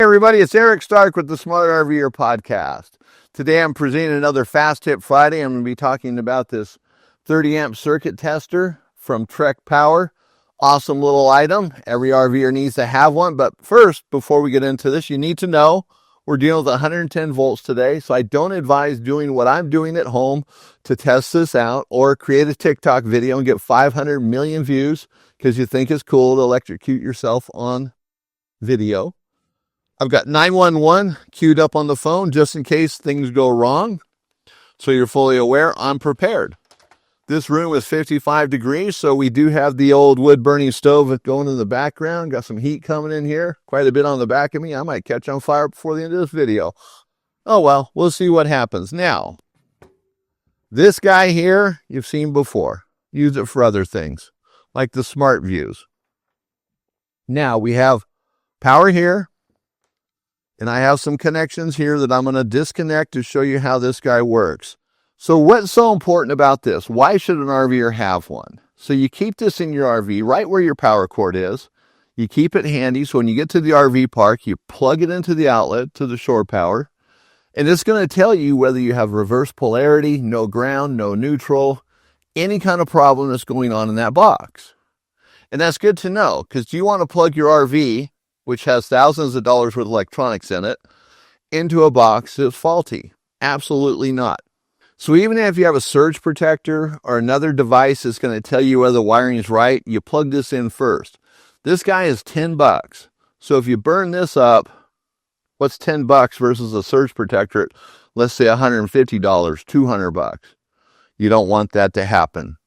everybody, it's Eric Stark with the Smart RVer podcast. Today I'm presenting another Fast Tip Friday. I'm going to be talking about this 30 amp circuit tester from Trek Power. Awesome little item. Every RVer needs to have one. But first, before we get into this, you need to know we're dealing with 110 volts today. So I don't advise doing what I'm doing at home to test this out or create a TikTok video and get 500 million views because you think it's cool to electrocute yourself on video. I've got 911 queued up on the phone just in case things go wrong. So you're fully aware, I'm prepared. This room is 55 degrees, so we do have the old wood burning stove going in the background. Got some heat coming in here, quite a bit on the back of me. I might catch on fire before the end of this video. Oh well, we'll see what happens. Now, this guy here, you've seen before. Use it for other things, like the smart views. Now, we have power here. And I have some connections here that I'm going to disconnect to show you how this guy works. So what's so important about this? Why should an RVer have one? So you keep this in your RV right where your power cord is. You keep it handy so when you get to the RV park, you plug it into the outlet to the shore power. And it's going to tell you whether you have reverse polarity, no ground, no neutral, any kind of problem that's going on in that box. And that's good to know because you want to plug your RV, which has thousands of dollars worth of electronics in it, into a box that's faulty. Absolutely not. So even if you have a surge protector or another device that's going to tell you whether the wiring is right, you plug this in first. This guy is $10. So if you burn this up, what's $10 versus a surge protector at, let's say $150, $200? You don't want that to happen.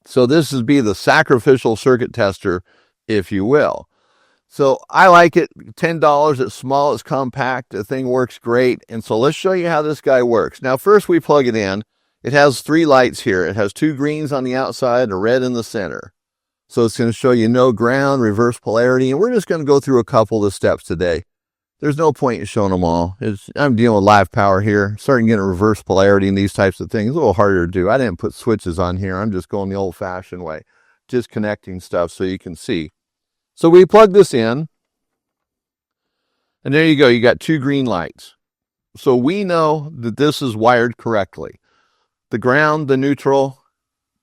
So this would be the sacrificial circuit tester, if you will. So I like it, $10, it's small, it's compact, the thing works great. And so let's show you how this guy works. Now first we plug it in. It has 3 lights here. It has 2 greens on the outside and a red in the center. So it's going to show you no ground, reverse polarity, and we're just going to go through a couple of the steps today. There's no point in showing them all. I'm dealing with live power here, starting getting reverse polarity and these types of things. A little harder to do. I didn't put switches on here. I'm just going the old-fashioned way, just connecting stuff so you can see. So we plug this in, and there you go. You got 2 green lights. So we know that this is wired correctly. The ground, the neutral,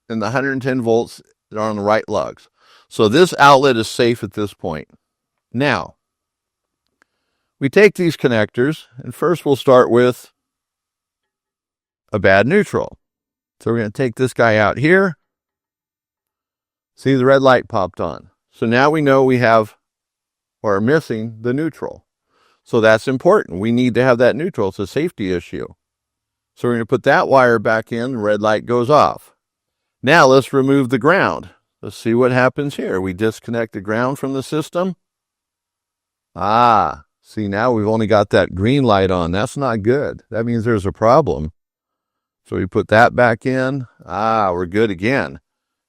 and the 110 volts are on the right lugs. So this outlet is safe at this point. Now, we take these connectors, and first we'll start with a bad neutral. So we're going to take this guy out here. See, the red light popped on. So now we know we have, or are missing, the neutral. So that's important. We need to have that neutral. It's a safety issue. So we're going to put that wire back in. The red light goes off. Now let's remove the ground. Let's see what happens here. We disconnect the ground from the system. See, now we've only got that green light on. That's not good. That means there's a problem. So we put that back in. We're good again.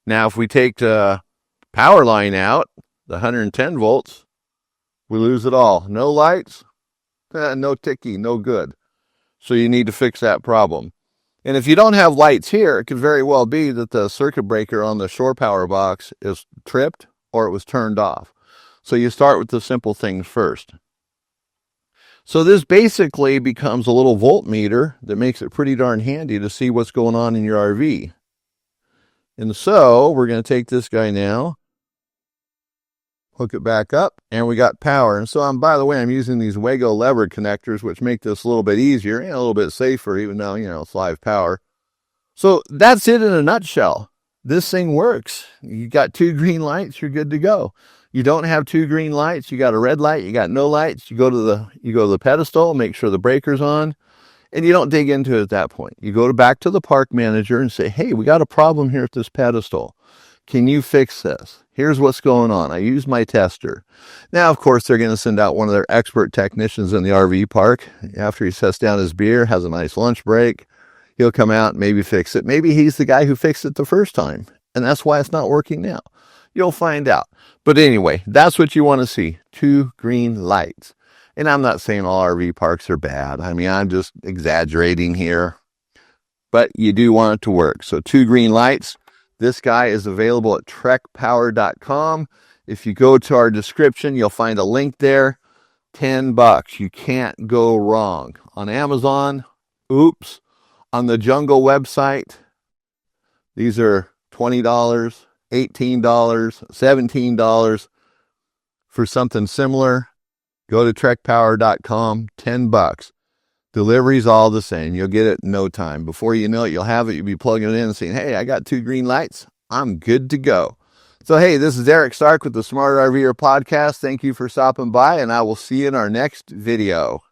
Now if we take the power line out, the 110 volts, we lose it all. No lights, no ticky, no good. So you need to fix that problem. And if you don't have lights here, it could very well be that the circuit breaker on the shore power box is tripped or it was turned off. So you start with the simple things first. So this basically becomes a little voltmeter that makes it pretty darn handy to see what's going on in your RV. And so we're going to take this guy now, hook it back up, and we got power. And so by the way, I'm using these Wago lever connectors, which make this a little bit easier and a little bit safer, even though, it's live power. So that's it in a nutshell. This thing works. You got 2 green lights, you're good to go. You don't have 2 green lights, you got a red light, you got no lights, you go to the pedestal, make sure the breaker's on, and you don't dig into it at that point. You go back to the park manager and say, hey, we got a problem here at this pedestal. Can you fix this? Here's what's going on. I use my tester. Now, of course, they're going to send out one of their expert technicians in the RV park. After he sets down his beer, has a nice lunch break, he'll come out and maybe fix it. Maybe he's the guy who fixed it the first time, and that's why it's not working now. You'll find out. But anyway, that's what you want to see. 2 green lights. And I'm not saying all RV parks are bad. I mean, I'm just exaggerating here. But you do want it to work. So 2 green lights. This guy is available at trekpower.com. If you go to our description, you'll find a link there $10. You can't go wrong. On Amazon, oops. On the Jungle website, these are $20, $18, $17 for something similar. Go to trekpower.com, $10. Delivery's all the same. You'll get it in no time. Before you know it, you'll have it. You'll be plugging it in and saying, hey, I got 2 green lights. I'm good to go. So, hey, this is Eric Stark with the Smart RVer podcast. Thank you for stopping by, and I will see you in our next video.